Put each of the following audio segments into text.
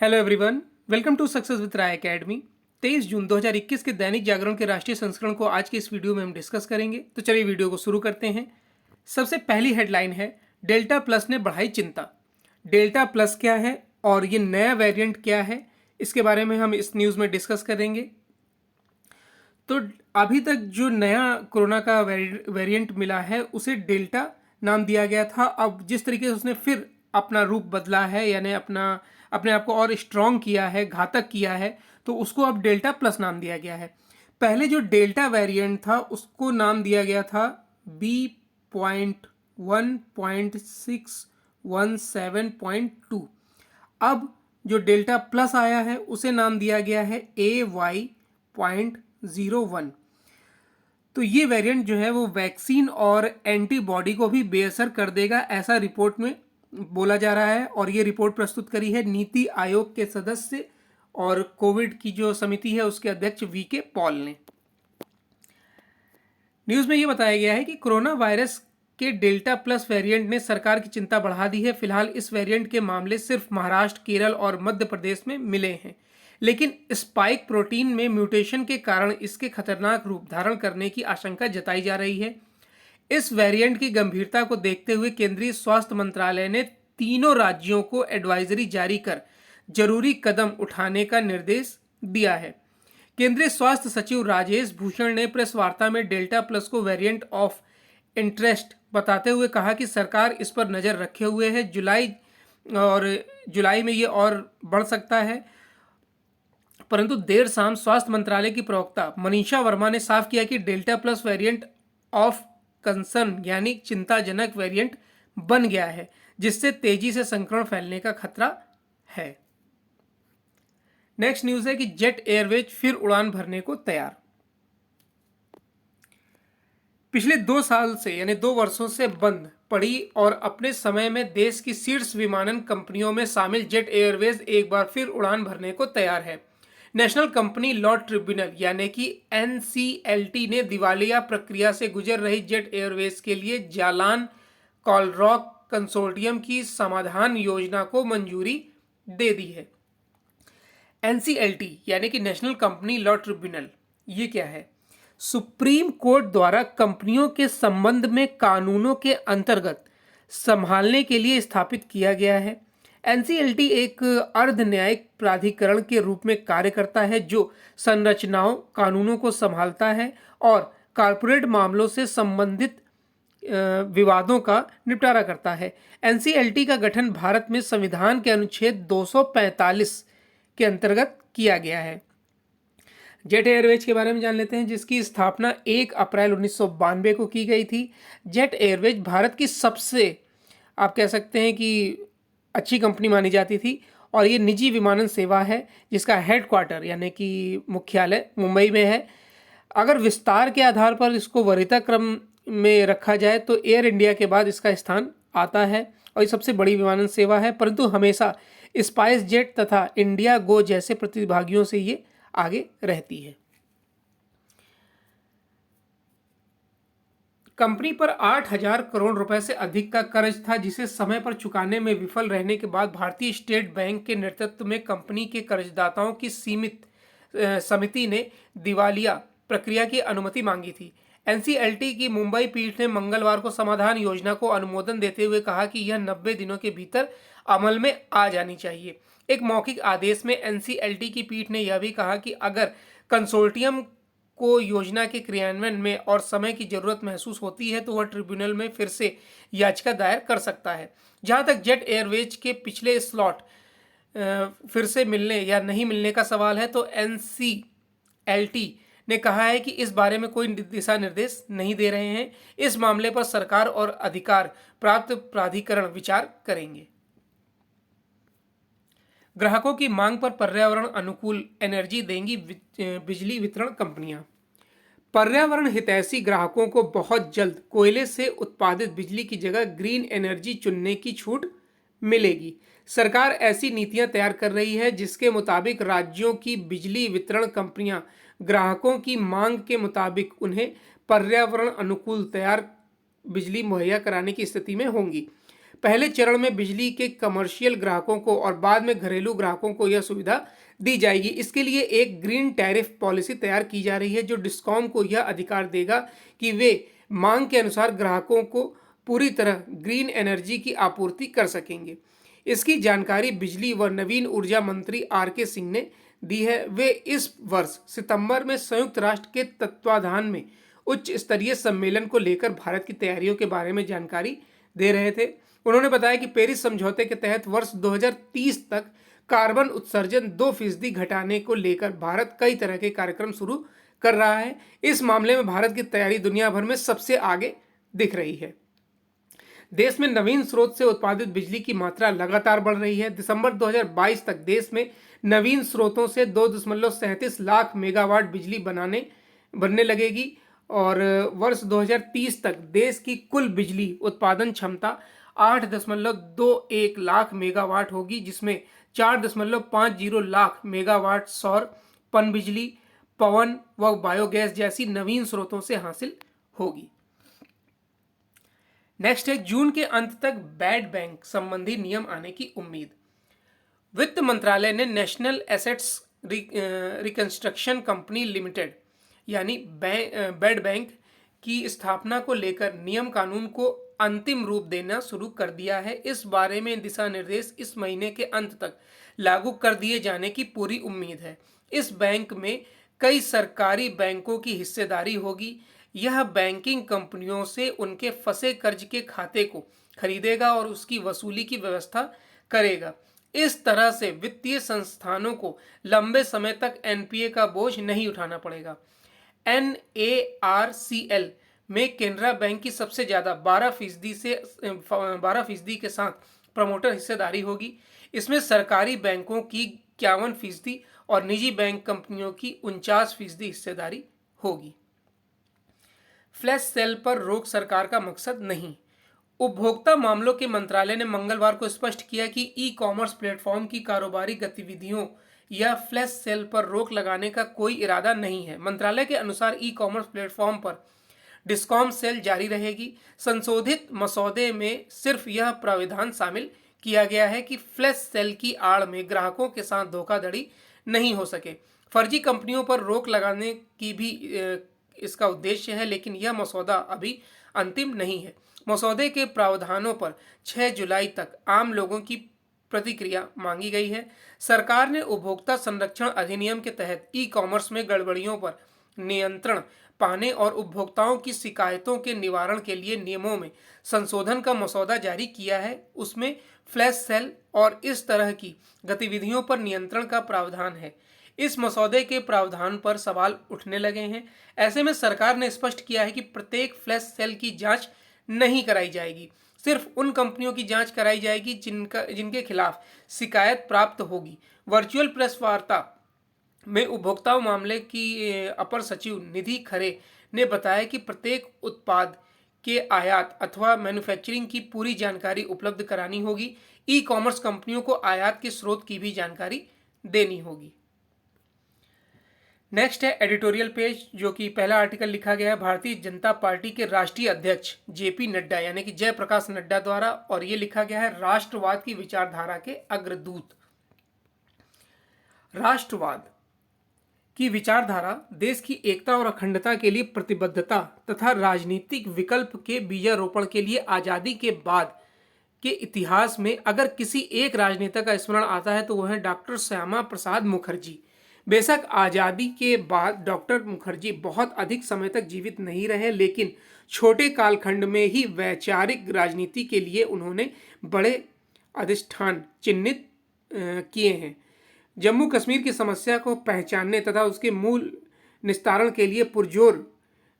Hello everyone, welcome to success with Rai academy. 23 जून 2021 के दैनिक जागरण के राष्ट्रीय संस्करण को आज के इस वीडियो में हम डिस्कस करेंगे। तो चलिए वीडियो को शुरू करते हैं। सबसे पहली हेडलाइन है, डेल्टा प्लस ने बढ़ाई चिंता। डेल्टा प्लस क्या है और ये नया वेरिएंट क्या है, इसके बारे में हम इस न्यूज़ में डिस्कस करेंगे। तो अभी तक जो नया कोरोना का वेरिएंट मिला है उसे डेल्टा नाम दिया गया था। अब जिस तरीके से उसने फिर अपना रूप बदला है, यानी अपने आप को और स्ट्रॉन्ग किया है, घातक किया है, तो उसको अब डेल्टा प्लस नाम दिया गया है। पहले जो डेल्टा वेरिएंट था उसको नाम दिया गया था B.1.617.2। अब जो डेल्टा प्लस आया है उसे नाम दिया गया है AY.01। तो ये वेरिएंट जो है वो वैक्सीन और एंटीबॉडी को भी बेअसर कर देगा, ऐसा रिपोर्ट में बोला जा रहा है। और ये रिपोर्ट प्रस्तुत करी है नीति आयोग के सदस्य और कोविड की जो समिति है उसके अध्यक्ष VK पॉल ने। न्यूज़ में ये बताया गया है कि कोरोना वायरस के डेल्टा प्लस वेरिएंट ने सरकार की चिंता बढ़ा दी है। फिलहाल इस वेरिएंट के मामले सिर्फ महाराष्ट्र, केरल और मध्य प्रदेश में मिले हैं, लेकिन स्पाइक प्रोटीन में म्यूटेशन के कारण इसके खतरनाक रूप धारण करने की आशंका जताई जा रही है। इस वेरिएंट की गंभीरता को देखते हुए केंद्रीय स्वास्थ्य मंत्रालय ने तीनों राज्यों को एडवाइजरी जारी कर जरूरी कदम उठाने का निर्देश दिया है। केंद्रीय स्वास्थ्य सचिव राजेश भूषण ने प्रेस वार्ता में डेल्टा प्लस को वेरिएंट ऑफ इंटरेस्ट बताते हुए कहा कि सरकार इस पर नज़र रखे हुए है। जुलाई में ये और बढ़ सकता है, परंतु देर शाम स्वास्थ्य मंत्रालय की प्रवक्ता मनीषा वर्मा ने साफ किया कि delta plus variant of concern यानी चिंताजनक वेरिएंट बन गया है, जिससे तेजी से संक्रमण फैलने का खतरा है। नेक्स्ट न्यूज़ है कि जेट एयरवेज फिर उड़ान भरने को तैयार। पिछले 2 साल से यानी 2 वर्षों से बंद पड़ी और अपने समय में देश की शीर्ष विमानन कंपनियों में शामिल जेट एयरवेज एक बार फिर उड़ान भरने को तैयार है। नेशनल कंपनी लॉ ट्रिब्यूनल यानी कि NCLT ने दिवालिया प्रक्रिया से गुजर रही जेट एयरवेज के लिए जालान कॉलरॉक कंसोर्टियम की समाधान योजना को मंजूरी दे दी है। NCLT यानी कि नेशनल कंपनी लॉ ट्रिब्यूनल, ये क्या है? सुप्रीम कोर्ट द्वारा कंपनियों के संबंध में कानूनों के अंतर्गत संभालने के लिए स्थापित किया गया है। NCLT एक अर्ध न्यायिक प्राधिकरण के रूप में कार्य करता है जो संरचनाओं, कानूनों को संभालता है और कॉर्पोरेट मामलों से संबंधित विवादों का निपटारा करता है। NCLT का गठन भारत में संविधान के अनुच्छेद 245 के अंतर्गत किया गया है। जेट एयरवेज के बारे में जान लेते हैं, जिसकी स्थापना 1 अप्रैल 1992 को की गई थी। जेट एयरवेज भारत की सबसे, आप कह सकते हैं कि अच्छी कंपनी मानी जाती थी और ये निजी विमानन सेवा है जिसका हेडक्वार्टर यानी कि मुख्यालय मुंबई में है। अगर विस्तार के आधार पर इसको वरीयता क्रम में रखा जाए तो एयर इंडिया के बाद इसका स्थान आता है और ये सबसे बड़ी विमानन सेवा है, परंतु हमेशा स्पाइस जेट तथा इंडिया गो जैसे प्रतिभागियों से ये आगे रहती है। कंपनी पर 8,000 करोड़ रुपए से अधिक का कर्ज था, जिसे समय पर चुकाने में विफल रहने के बाद भारतीय स्टेट बैंक के नेतृत्व में कंपनी के कर्जदाताओं की सीमित समिति ने दिवालिया प्रक्रिया की अनुमति मांगी थी। NCLT की मुंबई पीठ ने मंगलवार को समाधान योजना को अनुमोदन देते हुए कहा कि यह 90 दिनों के भीतर अमल में आ जानी चाहिए। एक मौखिक आदेश में NCLT की पीठ ने यह भी कहा कि अगर कंसोर्टियम को योजना के क्रियान्वयन में और समय की जरूरत महसूस होती है तो वह ट्रिब्यूनल में फिर से याचिका दायर कर सकता है। जहां तक जेट एयरवेज के पिछले स्लॉट फिर से मिलने या नहीं मिलने का सवाल है, तो NCLT ने कहा है कि इस बारे में कोई दिशा निर्देश नहीं दे रहे हैं। इस मामले पर सरकार और अधिकार प्राप्त प्राधिकरण विचार करेंगे। ग्राहकों की मांग पर पर्यावरण अनुकूल एनर्जी देंगी बिजली वितरण कंपनियां। पर्यावरण हितैषी ग्राहकों को बहुत जल्द कोयले से उत्पादित बिजली की जगह ग्रीन एनर्जी चुनने की छूट मिलेगी। सरकार ऐसी नीतियां तैयार कर रही है जिसके मुताबिक राज्यों की बिजली वितरण कंपनियां ग्राहकों की मांग के मुताबिक उन्हें पर्यावरण अनुकूल तैयार बिजली मुहैया कराने की स्थिति में होंगी। पहले चरण में बिजली के कमर्शियल ग्राहकों को और बाद में घरेलू ग्राहकों को यह सुविधा दी जाएगी। इसके लिए एक ग्रीन टैरिफ पॉलिसी तैयार की जा रही है जो डिस्कॉम को यह अधिकार देगा कि वे मांग के अनुसार ग्राहकों को पूरी तरह ग्रीन एनर्जी की आपूर्ति कर सकेंगे। इसकी जानकारी बिजली व नवीन ऊर्जा मंत्री आर.के. सिंह ने दी है। वे इस वर्ष सितंबर में संयुक्त राष्ट्र के तत्वाधान में उच्च स्तरीय सम्मेलन को लेकर भारत की तैयारियों के बारे में जानकारी दे रहे थे। उन्होंने बताया कि पेरिस समझौते के तहत वर्ष 2030 तक कार्बन उत्सर्जन 2% घटाने को लेकर भारत कई तरह के कार्यक्रम शुरू कर रहा है। इस मामले में भारत की तैयारी दुनिया भर में सबसे आगे दिख रही है। देश में नवीन स्रोत से उत्पादित बिजली की मात्रा लगातार बढ़ रही है। दिसंबर 2022 तक देश में नवीन स्रोतों से 2.37 लाख मेगावाट बिजली बनने लगेगी और वर्ष 2030 तक देश की कुल बिजली उत्पादन क्षमता 8.21 लाख मेगावाट होगी, जिसमें 4.50 लाख मेगावाट सौर, पनबिजली, पवन व बायोगैस जैसी नवीन स्रोतों से हासिल होगी। नेक्स्ट है जून के अंत तक बैड बैंक संबंधी नियम आने की उम्मीद। वित्त मंत्रालय ने national assets reconstruction company limited यानी बैड बैंक की स्थापना को लेकर नियम कानून को अंतिम रूप देना शुरू कर दिया है। इस बारे में दिशा निर्देश इस महीने के अंत तक लागू कर दिए जाने की पूरी उम्मीद है। इस बैंक में कई सरकारी बैंकों की हिस्सेदारी होगी। यह बैंकिंग कंपनियों से उनके फंसे कर्ज के खाते को खरीदेगा और उसकी वसूली की व्यवस्था करेगा। इस तरह से वित्तीय संस्थानों को लंबे समय तक एनपीए का बोझ नहीं उठाना पड़ेगा। NARCL में केनरा बैंक की सबसे ज्यादा 12% के साथ प्रमोटर हिस्सेदारी होगी। इसमें सरकारी बैंकों की 51% और निजी बैंक कंपनियों की 49% हिस्सेदारी होगी। फ्लैश सेल पर रोक सरकार का मकसद नहीं। उपभोक्ता मामलों के मंत्रालय ने मंगलवार को स्पष्ट किया कि ई कॉमर्स प्लेटफॉर्म की कारोबारी गतिविधियों या फ्लैश सेल पर रोक लगाने का कोई इरादा नहीं है। मंत्रालय के अनुसार ई कॉमर्स प्लेटफॉर्म पर डिस्कॉम सेल जारी रहेगी। संशोधित मसौदे में सिर्फ यह प्राविधान शामिल किया गया है कि फ्लैश सेल की आड़ में ग्राहकों के साथ धोखाधड़ी नहीं हो सके। फर्जी कंपनियों पर रोक लगाने की भी इसका उद्देश्य है, लेकिन यह मसौदा अभी अंतिम नहीं है। मसौदे के प्रावधानों पर 6 जुलाई तक आम लोगों की प्रतिक्रिया मांगी गई है। सरकार ने उपभोक्ता संरक्षण अधिनियम के तहत ई कॉमर्स में गड़बड़ियों पर नियंत्रण पाने और उपभोक्ताओं की शिकायतों के निवारण के लिए नियमों में संशोधन का मसौदा जारी किया है। उसमें फ्लैश सेल और इस तरह की गतिविधियों पर नियंत्रण का प्रावधान है। इस मसौदे के प्रावधान पर सवाल उठने लगे हैं। ऐसे में सरकार ने स्पष्ट किया है कि प्रत्येक फ्लैश सेल की जांच नहीं कराई जाएगी। सिर्फ उन कंपनियों की जांच कराई जाएगी जिनके खिलाफ शिकायत प्राप्त होगी। वर्चुअल प्रेस वार्ता में उपभोक्ता मामले की अपर सचिव निधि खरे ने बताया कि प्रत्येक उत्पाद के आयात अथवा मैन्युफैक्चरिंग की पूरी जानकारी उपलब्ध करानी होगी। ई कॉमर्स कंपनियों को आयात के स्रोत की भी जानकारी देनी होगी। नेक्स्ट है एडिटोरियल पेज, जो कि पहला आर्टिकल लिखा गया है भारतीय जनता पार्टी के राष्ट्रीय अध्यक्ष जेपी नड्डा यानी कि जयप्रकाश नड्डा द्वारा, और ये लिखा गया है राष्ट्रवाद की विचारधारा के अग्रदूत। राष्ट्रवाद की विचारधारा देश की एकता और अखंडता के लिए प्रतिबद्धता तथा राजनीतिक विकल्प के बीजारोपण के लिए आजादी के बाद के इतिहास में अगर किसी एक राजनेता का स्मरण आता है तो वह है डॉक्टर श्यामा प्रसाद मुखर्जी। बेशक आज़ादी के बाद डॉक्टर मुखर्जी बहुत अधिक समय तक जीवित नहीं रहे, लेकिन छोटे कालखंड में ही वैचारिक राजनीति के लिए उन्होंने बड़े अधिष्ठान चिन्हित किए हैं। जम्मू कश्मीर की समस्या को पहचानने तथा उसके मूल निस्तारण के लिए पुरजोर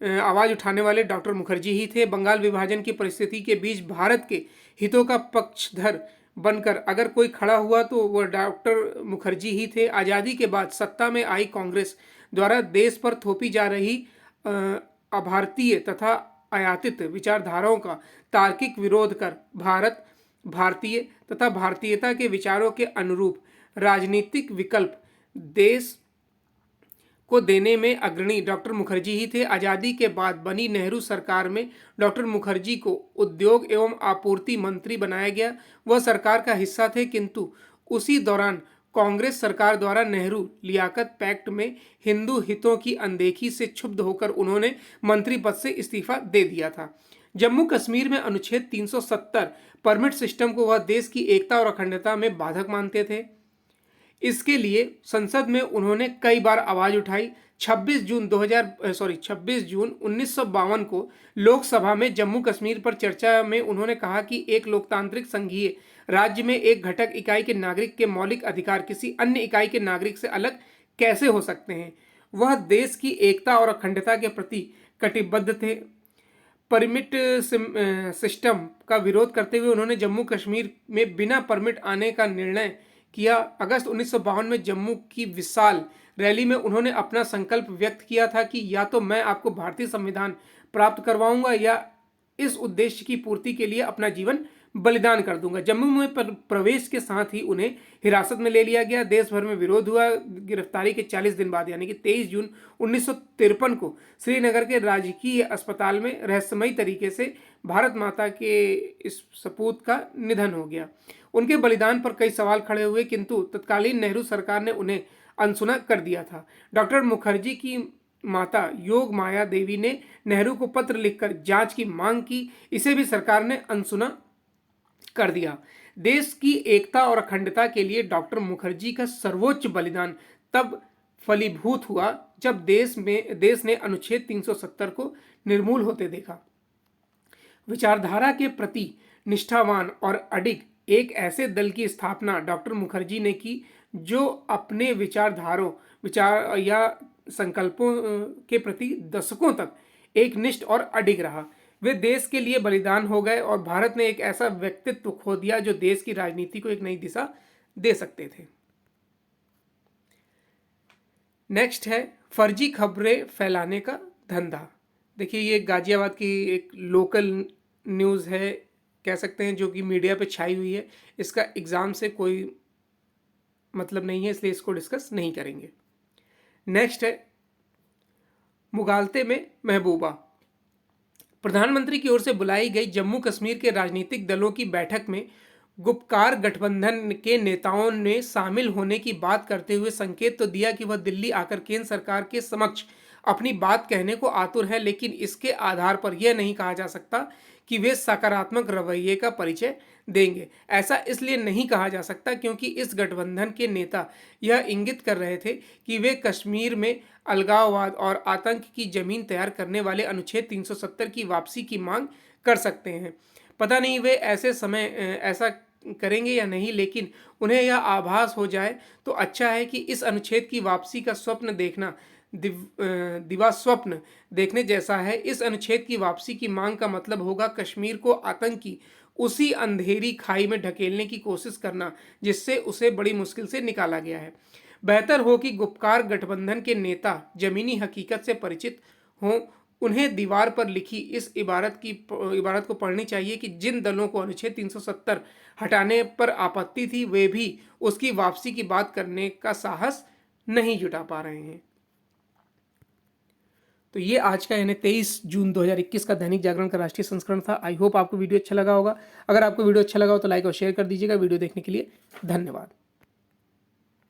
आवाज़ उठाने वाले डॉक्टर मुखर्जी ही थे। बंगाल विभाजन की परिस्थिति के बीच भारत के हितों का पक्षधर बनकर अगर कोई खड़ा हुआ तो वह डॉक्टर मुखर्जी ही थे। आज़ादी के बाद सत्ता में आई कांग्रेस द्वारा देश पर थोपी जा रही अभारतीय तथा आयातित विचारधाराओं का तार्किक विरोध कर भारत भारतीय तथा भारतीयता के विचारों के अनुरूप राजनीतिक विकल्प देश को देने में अग्रणी डॉक्टर मुखर्जी ही थे। आज़ादी के बाद बनी नेहरू सरकार में डॉक्टर मुखर्जी को उद्योग एवं आपूर्ति मंत्री बनाया गया। वह सरकार का हिस्सा थे, किंतु उसी दौरान कांग्रेस सरकार द्वारा नेहरू लियाकत पैक्ट में हिंदू हितों की अनदेखी से क्षुब्ध होकर उन्होंने मंत्री पद से इस्तीफा दे दिया था। जम्मू कश्मीर में अनुच्छेद 370 परमिट सिस्टम को वह देश की एकता और अखंडता में बाधक मानते थे। इसके लिए संसद में उन्होंने कई बार आवाज उठाई। 26 जून 1952 को लोकसभा में जम्मू कश्मीर पर चर्चा में उन्होंने कहा कि एक लोकतांत्रिक संघीय राज्य में एक घटक इकाई के नागरिक के मौलिक अधिकार किसी अन्य इकाई के नागरिक से अलग कैसे हो सकते हैं। वह देश की एकता और अखंडता के प्रति कटिबद्ध थे। परमिट सिस्टम का विरोध करते हुए उन्होंने जम्मू कश्मीर में बिना परमिट आने का निर्णय किया। अगस्त 1952 में जम्मू की विशाल रैली में उन्होंने अपना संकल्प व्यक्त किया था कि या तो मैं आपको भारतीय संविधान प्राप्त करवाऊंगा या इस उद्देश्य की पूर्ति के लिए अपना जीवन बलिदान कर दूंगा। जम्मू में प्रवेश के साथ ही उन्हें हिरासत में ले लिया गया। देश भर में विरोध हुआ। गिरफ्तारी के 40 दिन बाद यानी कि 23 जून 1953 को श्रीनगर के राजकीय अस्पताल में रहस्यमयी तरीके से भारत माता के इस सपूत का निधन हो गया। उनके बलिदान पर कई सवाल खड़े हुए, किंतु तत्कालीन नेहरू सरकार ने उन्हें अनसुना कर दिया था। डॉक्टर मुखर्जी की माता योग माया देवी ने नेहरू को पत्र लिखकर जांच की मांग की। इसे भी सरकार ने अनसुना कर दिया। देश की एकता और अखंडता के लिए डॉक्टर मुखर्जी का सर्वोच्च बलिदान तब फलीभूत हुआ जब देश ने अनुच्छेद 370 को निर्मूल होते देखा। विचारधारा के प्रति निष्ठावान और अडिग एक ऐसे दल की स्थापना डॉक्टर मुखर्जी ने की जो अपने विचार या संकल्पों के प्रति दशकों तक एकनिष्ठ और अडिग रहा। वे देश के लिए बलिदान हो गए और भारत ने एक ऐसा व्यक्तित्व खो दिया जो देश की राजनीति को एक नई दिशा दे सकते थे। नेक्स्ट है फर्जी खबरें फैलाने का धंधा। देखिए, ये गाजियाबाद की एक लोकल न्यूज़ है, कह सकते हैं, जो कि मीडिया पे छाई हुई है। इसका एग्ज़ाम से कोई मतलब नहीं है, इसलिए इसको डिस्कस नहीं करेंगे। नेक्स्ट है मुगालते में महबूबा। प्रधानमंत्री की ओर से बुलाई गई जम्मू कश्मीर के राजनीतिक दलों की बैठक में गुपकार गठबंधन के नेताओं ने शामिल होने की बात करते हुए संकेत तो दिया कि वह दिल्ली आकर केंद्र सरकार के समक्ष अपनी बात कहने को आतुर है, लेकिन इसके आधार पर यह नहीं कहा जा सकता कि वे सकारात्मक रवैये का परिचय देंगे। ऐसा इसलिए नहीं कहा जा सकता क्योंकि इस गठबंधन के नेता यह इंगित कर रहे थे कि वे कश्मीर में अलगाववाद और आतंक की जमीन तैयार करने वाले अनुच्छेद 370 की वापसी की मांग कर सकते हैं। पता नहीं वे ऐसा करेंगे या नहीं, लेकिन उन्हें यह आभास हो जाए तो अच्छा है कि इस अनुच्छेद की वापसी का स्वप्न देखना दिवा स्वप्न देखने जैसा है। इस अनुच्छेद की वापसी की मांग का मतलब होगा कश्मीर को आतंकी उसी अंधेरी खाई में ढकेलने की कोशिश करना जिससे उसे बड़ी मुश्किल से निकाला गया है। बेहतर हो कि गुपकार गठबंधन के नेता जमीनी हकीकत से परिचित हों। उन्हें दीवार पर लिखी इस इबारत को पढ़नी चाहिए कि जिन दलों को अनुच्छेद 370 हटाने पर आपत्ति थी वे भी उसकी वापसी की बात करने का साहस नहीं जुटा पा रहे हैं। तो ये आज का यानी 23 जून 2021 का दैनिक जागरण का राष्ट्रीय संस्करण था। आई होप आपको वीडियो अच्छा लगा होगा। अगर आपको वीडियो अच्छा लगा हो तो लाइक और शेयर कर दीजिएगा। वीडियो देखने के लिए धन्यवाद।